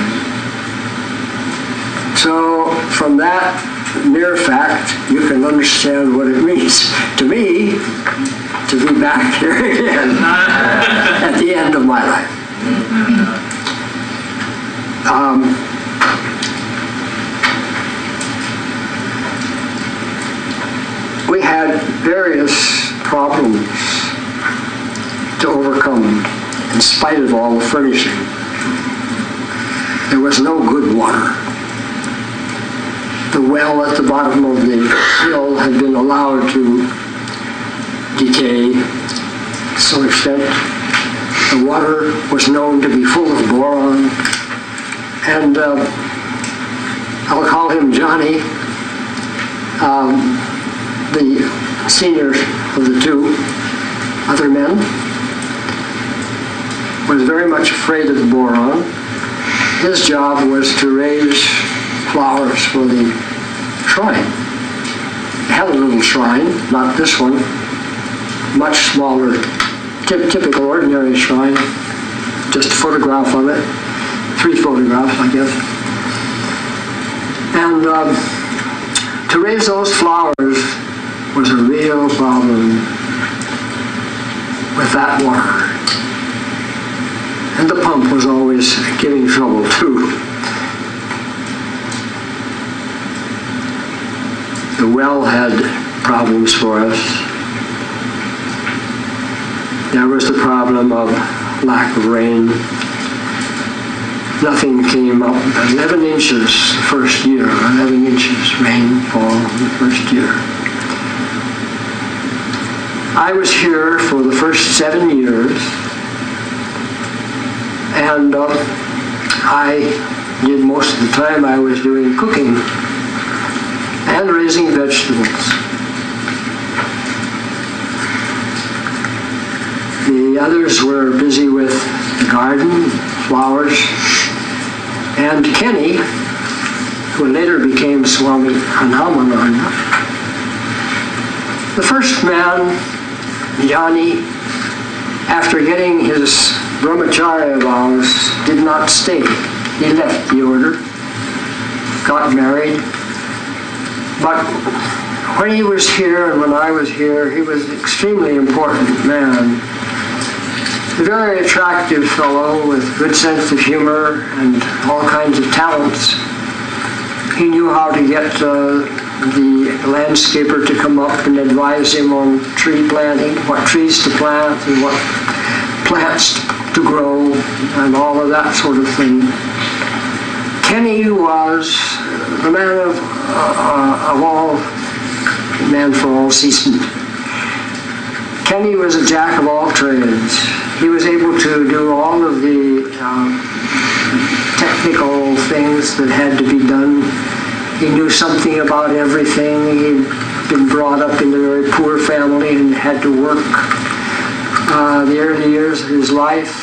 So from that mere fact, you can understand what it means to me to be back here again at the end of my life. We had various problems to overcome in spite of all the furnishing. There was no good water. The well at the bottom of the hill had been allowed to decay to some extent. The water was known to be full of boron, and I'll call him Johnny, the senior of the two other men, was very much afraid of the boron. His job was to raise flowers for the shrine. They had a little shrine, not this one, much smaller, typical ordinary shrine, just a photograph of it, 3 photographs, I guess. And to raise those flowers was a real problem with that water. And the pump was always giving trouble too. The well had problems for us. There was the problem of lack of rain. Nothing came up. 11 inches the first year, 11 inches rainfall the first year. I was here for the first 7 years, and I did most of the time I was doing cooking and raising vegetables. The others were busy with the garden, flowers, and Kenny, who later became Swami Dhyanayogananda. The first man, Johnny, after getting his brahmacharya vows, did not stay. He left the order, got married. But when he was here and when I was here, he was an extremely important man. A very attractive fellow with good sense of humor and all kinds of talents. He knew how to get the landscaper to come up and advise him on tree planting, what trees to plant and what plants to grow and all of that sort of thing. Kenny was the man for all seasons. Kenny was a jack of all trades. He was able to do all of the technical things that had to be done. He knew something about everything. He'd been brought up in a very poor family and had to work the early years of his life.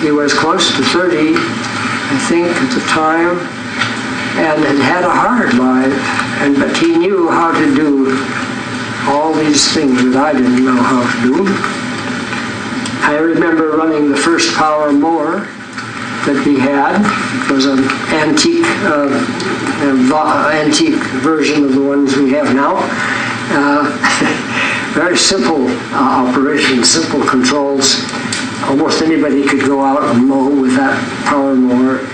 He was close to 30, I think, at the time, and had had a hard life, but he knew how to do all these things that I didn't know how to do. I remember running the first power mower that we had. It was an antique version of the ones we have now. Very simple operation, simple controls. Almost anybody could go out and mow with that power mower.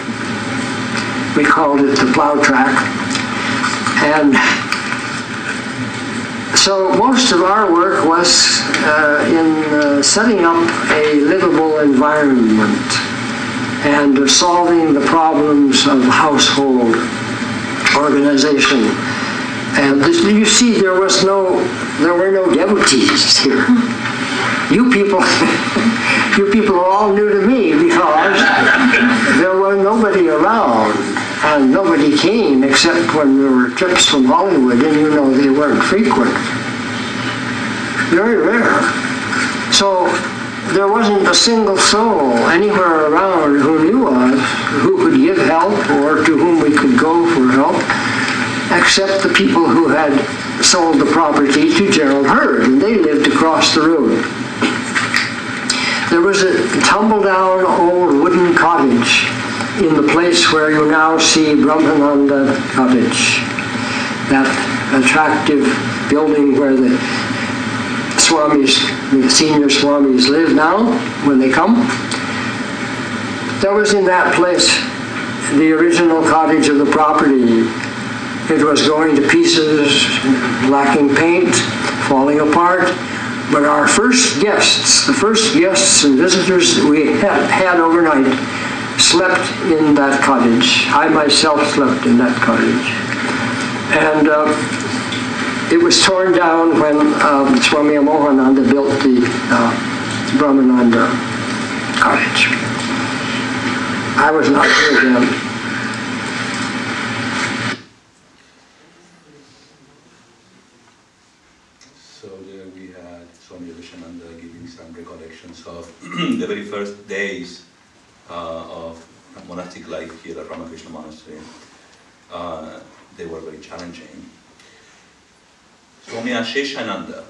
We called it the plow track. And so most of our work was in setting up a livable environment and solving the problems of household organization. And you see, there were no devotees here. You people are all new to me because there was nobody around, and nobody came except when there were trips from Hollywood, and you know they weren't frequent. Very rare. So there wasn't a single soul anywhere around who knew us, who could give help or to whom we could go for help, except the people who had sold the property to Gerald Heard, and they lived across the road. There was a tumble-down old wooden cottage in the place where you now see Brahmananda Cottage, that attractive building where the Swamis, the senior Swamis live now when they come. There was in that place the original cottage of the property. It was going to pieces, lacking paint, falling apart. But our first guests, the first guests and visitors that we had overnight, slept in that cottage. I myself slept in that cottage. And it was torn down when Swami Mohananda built the Brahmananda cottage. I was not here then. So there we had Swami Dhyanayogananda giving some recollections of the very first days of monastic life here at Ramakrishna Monastery. They were very challenging. Swami Asheshananda.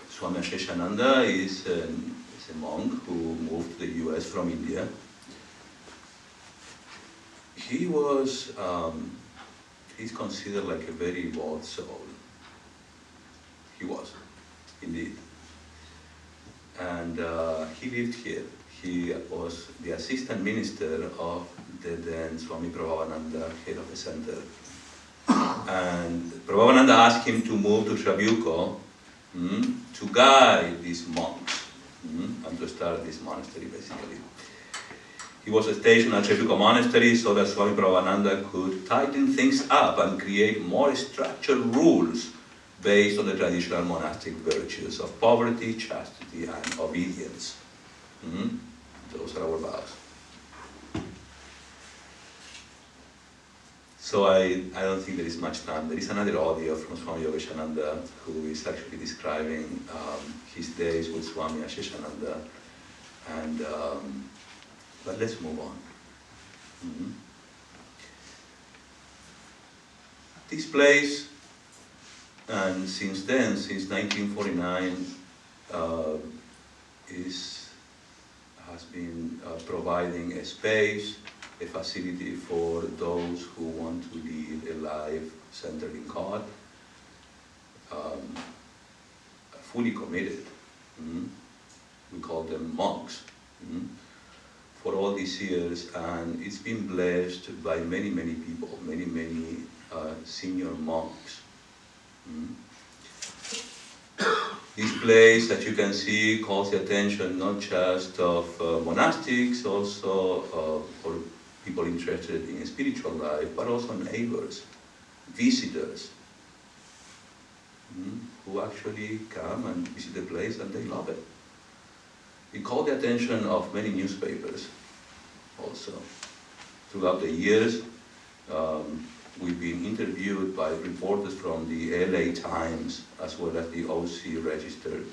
Swami Asheshananda is a monk who moved to the US from India. He was, he's considered like a very evolved soul. He was, indeed. And he lived here. He was the assistant minister of the then Swami Prabhavananda, head of the center. And Prabhavananda asked him to move to Trabuco to guide these monks and to start this monastery, basically. He was stationed at Trabuco Monastery so that Swami Prabhavananda could tighten things up and create more structured rules based on the traditional monastic virtues of poverty, chastity, and obedience. Those are our vows. So I don't think there is much time. There is another audio from Swami Yogeshananda who is actually describing his days with Swami Asheshananda. And but let's move on. This place, and since then, since 1949, has been providing a space, a facility for those who want to lead a life centered in God, fully committed. We call them monks. For all these years, and it's been blessed by many, many people, many, many senior monks. This place that you can see calls the attention not just of monastics, also for people interested in spiritual life, but also neighbors, visitors. who actually come and visit the place and they love it. It caught the attention of many newspapers also. Throughout the years, we've been interviewed by reporters from the LA Times as well as the OC Register.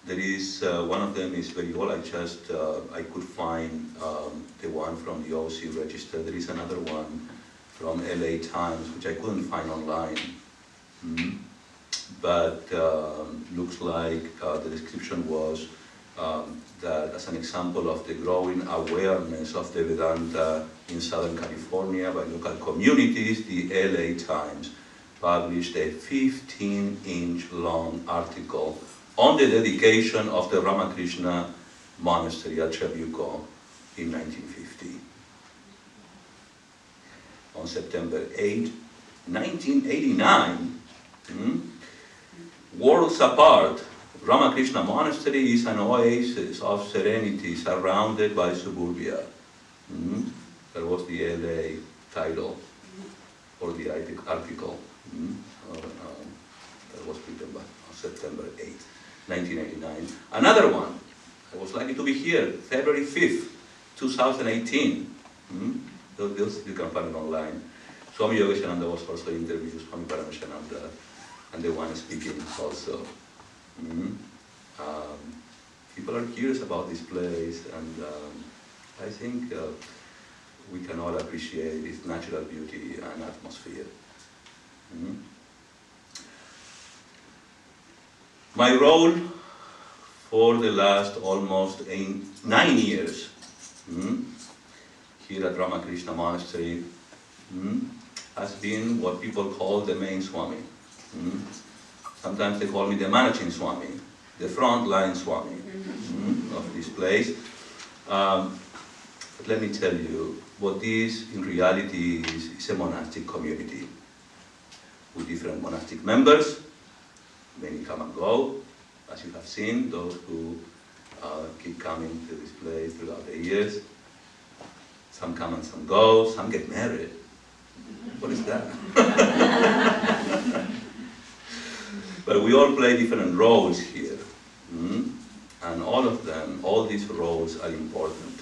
There is, one of them is very old, I could find the one from the OC Register. There is another one from LA Times, which I couldn't find online. But looks like the description was that as an example of the growing awareness of the Vedanta in Southern California by local communities, the LA Times published a 15-inch long article on the dedication of the Ramakrishna Monastery at Trabuco in 1950. On September 8, 1989, worlds apart, Ramakrishna Monastery is an oasis of serenity surrounded by suburbia. That was the LA title for the article. That was written on September 8, 1989. Another one, I was lucky to be here, February 5th, 2018. Those you can find it online. Swami Yogananda was also interviewed, Swami Dhyanayogananda, and the one speaking also. People are curious about this place, and I think we can all appreciate its natural beauty and atmosphere. My role for the last almost 9 years here at Ramakrishna Monastery has been what people call the main Swami. Sometimes they call me the managing Swami, the front-line Swami of this place. But let me tell you, what this in reality is a monastic community with different monastic members. Many come and go, as you have seen, those who keep coming to this place throughout the years. Some come and some go, some get married. What is that? But we all play different roles here. And all of them, all these roles are important.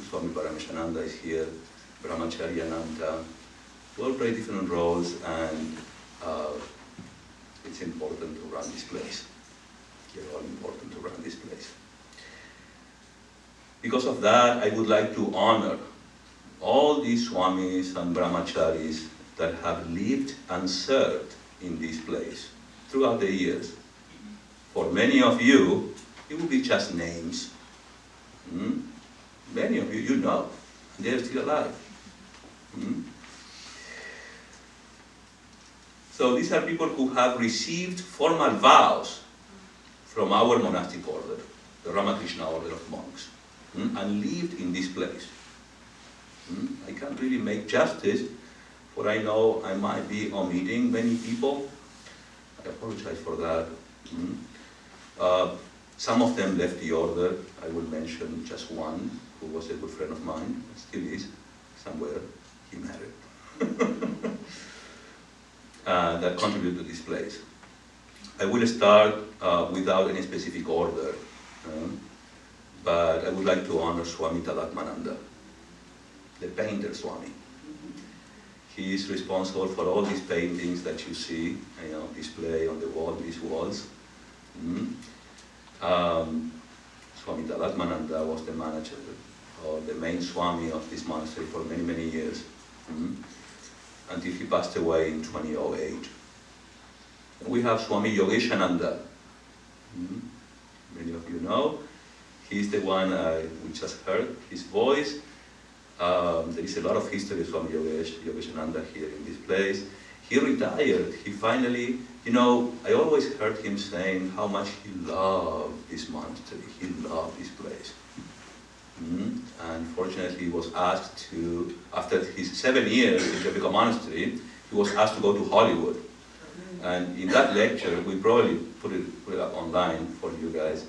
Swami Dhyanayogananda is here, Brahmacharyananda. We all play different roles, and it's important to run this place. They're all important to run this place. Because of that, I would like to honor all these Swamis and Brahmacharis that have lived and served in this place throughout the years. For many of you, it will be just names. Many of you, you know, and they're still alive. So these are people who have received formal vows from our monastic order, the Ramakrishna order of monks, and lived in this place. I can't really make justice, for I know I might be omitting many people. I apologize for that. Some of them left the order. I will mention just one, who was a good friend of mine, still is, somewhere. He married. That contribute to this place. I will start without any specific order, but I would like to honor Swami Tadatmananda, the painter Swami. He is responsible for all these paintings that you see, display on the wall, these walls. Swami Tadatmananda was the manager or the main Swami of this monastery for many, many years, until he passed away in 2008. And we have Swami Yogananda. Many of you know. He's the one we just heard, his voice. There is a lot of history of Swami Yogananda here in this place. He retired. He finally, I always heard him saying how much he loved this monastery. He loved this place. And fortunately, he was asked to, after his 7 years in Trabuco Monastery, he was asked to go to Hollywood. And in that lecture, we probably put it up online for you guys.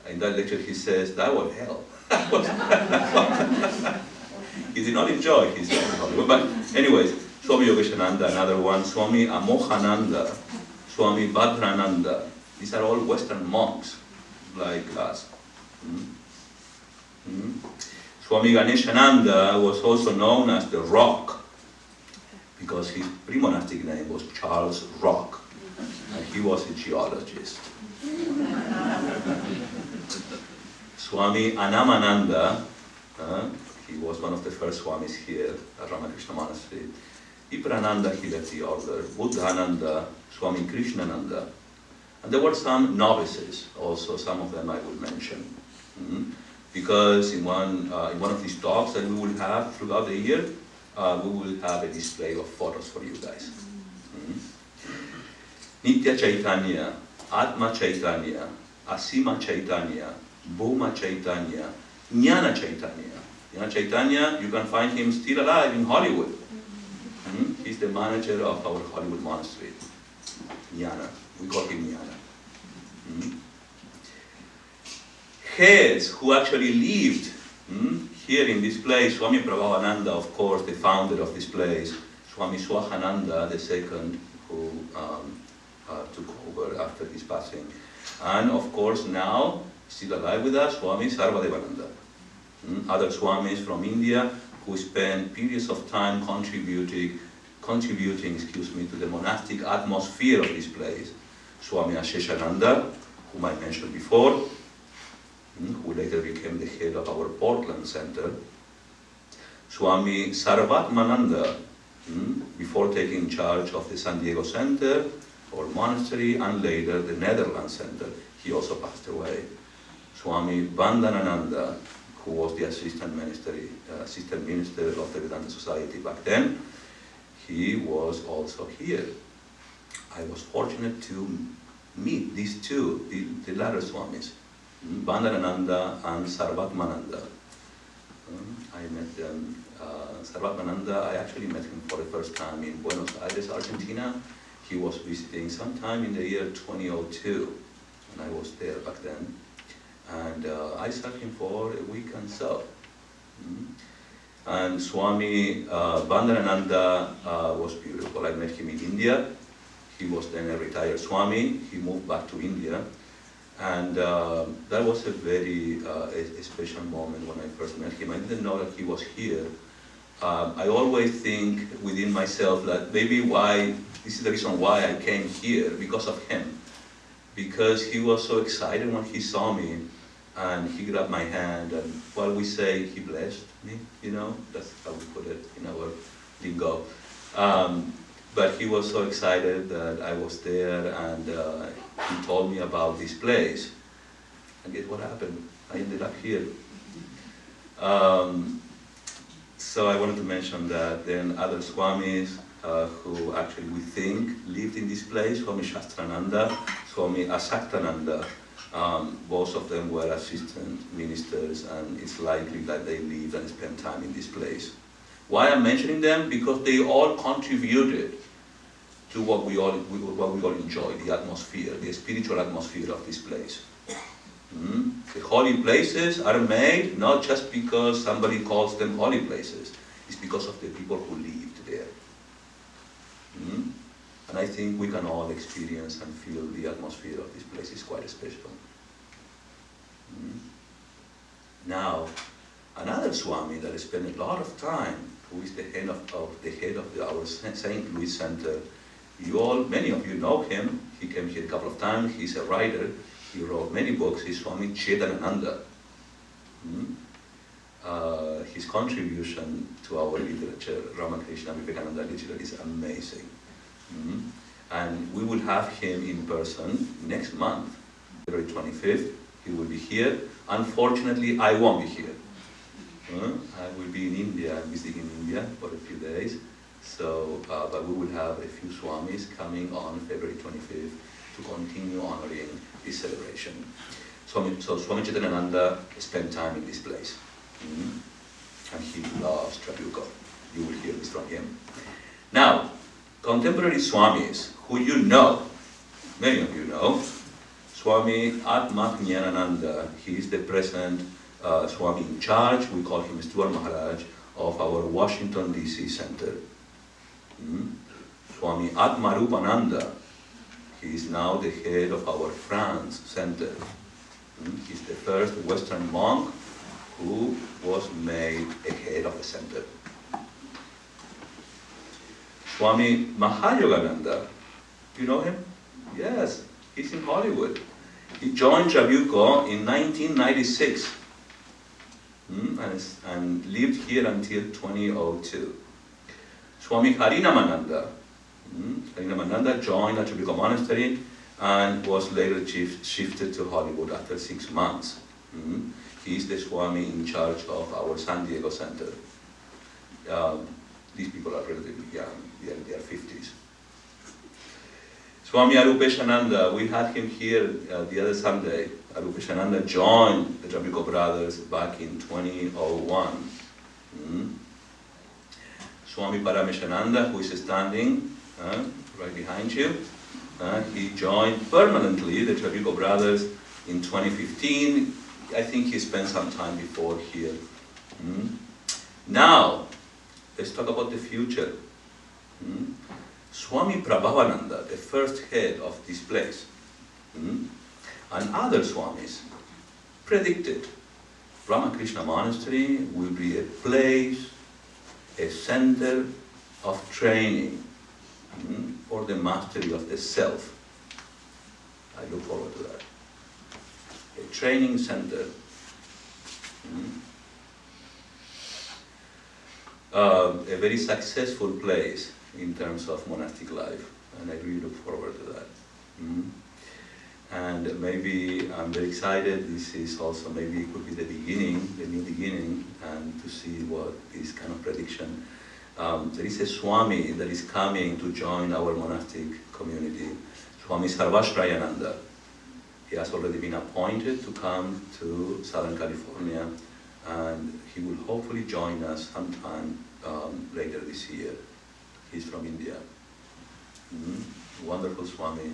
In that lecture, he says, that was hell. He did not enjoy his life in Hollywood. But anyways, Swami Yogeshananda, another one, Swami Amokhananda, Swami Bhadrananda. These are all Western monks like us. Swami Ganeshananda was also known as the Rock because his pre-monastic name was Charles Rock, and he was a geologist. Swami Anamananda, he was one of the first Swamis here at Ramakrishna Monastery. Iprananda, he left the order. Buddhananda, Swami Krishnananda. And there were some novices also, some of them I will mention. Because in one of these talks that we will have throughout the year, we will have a display of photos for you guys. Nitya Chaitanya, Atma Chaitanya, Asima Chaitanya, Bhuma Chaitanya, Jnana Chaitanya. Jnana Chaitanya, you can find him still alive in Hollywood. He's the manager of our Hollywood monastery. Jnana, we call him Jnana. Heads who actually lived here in this place, Swami Prabhavananda, of course, the founder of this place, Swami Swahananda, the second, who took over after his passing, and of course now, still alive with us, Swami Sarvadevananda. Other Swamis from India who spent periods of time contributing to the monastic atmosphere of this place. Swami Asheshananda, whom I mentioned before, who later became the head of our Portland Center. Swami Sarvatmananda, before taking charge of the San Diego Center or monastery, and later the Netherlands Center. He also passed away. Swami Vandanananda, who was the assistant minister of the Vedanta Society back then, he was also here. I was fortunate to meet these two, the latter Swamis, Vandanananda and Sarvatmananda. I met them. Sarvatmananda, I actually met him for the first time in Buenos Aires, Argentina. He was visiting sometime in the year 2002, and I was there back then. And I saw him for a week and so. And Swami Vandanananda was beautiful. I met him in India. He was then a retired Swami. He moved back to India. And that was a very a special moment when I first met him. I didn't know that he was here. I always think within myself that maybe this is the reason why I came here, because of him. Because he was so excited when he saw me, and he grabbed my hand, and while we say he blessed me, that's how we put it in our lingo. But he was so excited that I was there, and he told me about this place. And guess what happened? I ended up here. So I wanted to mention that. Then other Swamis who actually we think lived in this place, Swami Shastrananda, Swami Asaktananda. Both of them were assistant ministers, and it's likely that they lived and spent time in this place. Why I'm mentioning them? Because they all contributed to what we all enjoy, the atmosphere, the spiritual atmosphere of this place. The holy places are made not just because somebody calls them holy places, it's because of the people who lived there. And I think we can all experience and feel the atmosphere of this place is quite special. Now, another Swami that spent a lot of time, who is the head of our St. Louis Center. Many of you know him. He came here a couple of times. He's a writer. He wrote many books. He's Swami Chetanananda. His contribution to our literature, Ramakrishna Vivekananda literature, is amazing. And we will have him in person next month, February 25th. He will be here. Unfortunately, I won't be here. I will be in India. I'm visiting in India for a few days. So, but we will have a few Swamis coming on February 25th to continue honoring this celebration. So Swami Chetanananda spent time in this place. And he loves Trabuco. You will hear this from him. Now, contemporary Swamis, who you know, many of you know, Swami Atmajnananda, he is the present Swami in charge, we call him Stuart Maharaj, of our Washington, D.C. center. Swami Atmarupananda, he is now the head of our France center. He's the first Western monk who was made a head of a center. Swami Dhyanayogananda, do you know him? Yes, he's in Hollywood. He joined Trabuco in 1996 and lived here until 2002. Swami Harinamananda, Harinamananda joined the Trabuco Monastery and was later shifted to Hollywood after 6 months. He is the Swami in charge of our San Diego center. These people are relatively young, they are in their 50s. Swami Arupeshananda, we had him here the other Sunday. Arupeshananda joined the Trabuco brothers back in 2001. Swami Parameshananda, who is standing right behind you, he joined permanently the Trabuco brothers in 2015. I think he spent some time before here. Now, let's talk about the future. Swami Prabhavananda, the first head of this place, and other Swamis predicted Ramakrishna Monastery will be a place, a center of training for the mastery of the self. I look forward to that. A training center. A very successful place in terms of monastic life, and I really look forward to that. And maybe I'm very excited. This is also maybe it could be the beginning, the new beginning, and to see what this kind of prediction. There is a Swami that is coming to join our monastic community, Swami Sarvashrayananda. He has already been appointed to come to Southern California, and he will hopefully join us sometime later this year. He's from India. Wonderful Swami,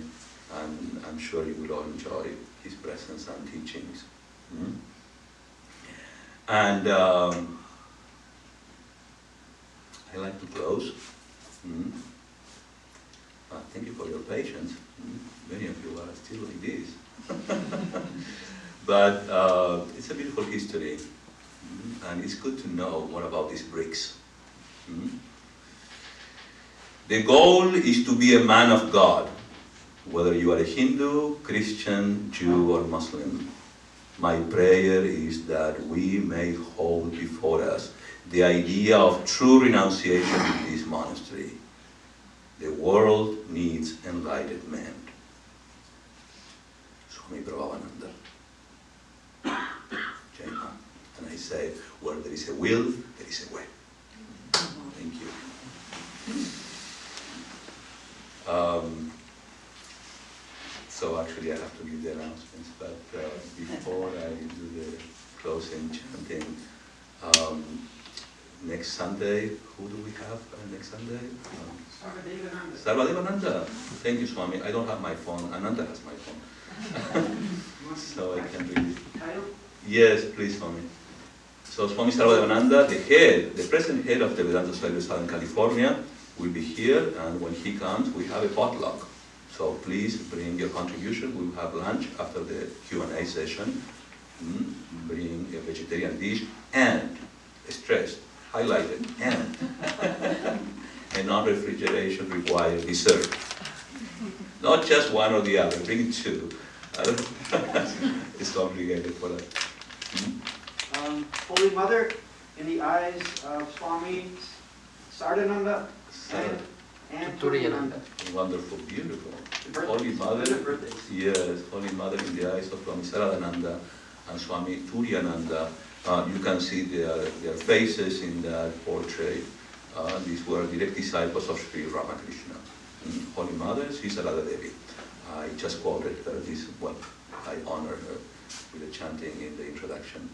and I'm sure you will all enjoy his presence and teachings. And I like to close. Thank you for your patience. Many of you are still like this. But it's a beautiful history, and it's good to know more about these bricks. The goal is to be a man of God, whether you are a Hindu, Christian, Jew, or Muslim. My prayer is that we may hold before us the idea of true renunciation in this monastery. The world needs enlightenment. Swami Prabhavananda. And I say, where there is a will, there is a way. Thank you. So actually I have to give the announcements, but before I do the closing chanting, next Sunday, who do we have next Sunday? Sarvadevananda. Thank you, Swami. I don't have my phone. Ananda has my phone. So I can read it. Yes, please, Swami. So Swami Sarvadevananda, the present head of the Vedanta Society of Southern California, will be here, and when he comes, we have a potluck. So please bring your contribution. We will have lunch after the Q&A session. Bring a vegetarian dish and, stressed, highlighted, and a non-refrigeration required dessert. Not just one or the other, bring two. It's complicated for that. Holy Mother, in the eyes of Swami Sardananda and Turiyananda. Wonderful, beautiful. Holy Mother, yes, Holy Mother in the eyes of Swami Sardananda and Swami Turiyananda. You can see their faces in that portrait. These were direct disciples of Sri Ramakrishna. Holy Mother, Sri Sarada Devi. I just quoted her this, well, I honor her with the chanting in the introduction.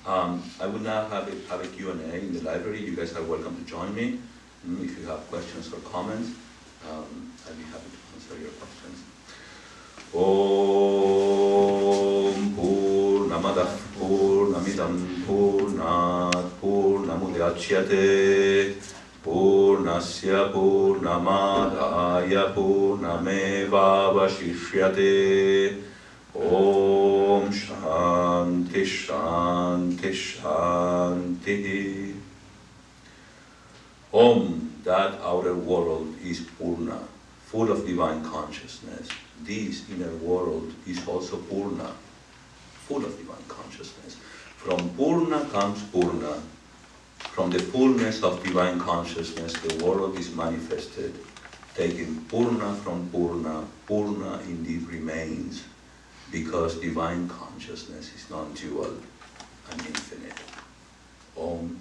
I will now have a Q&A in the library. You guys are welcome to join me. If you have questions or comments, I'd be happy to answer your questions. Om Purnamadah Purnamidam Purnat Purnamidachyate Purnamudachyate Purnasya Purnamadaya Purnamevavashishyate Om Shanti Shanti Shanti. Om, that outer world is Purna, full of divine consciousness. This inner world is also Purna, full of divine consciousness. From Purna comes Purna. From the fullness of divine consciousness, the world is manifested. Taking Purna from Purna, Purna indeed remains, because divine consciousness is non-dual and infinite. Om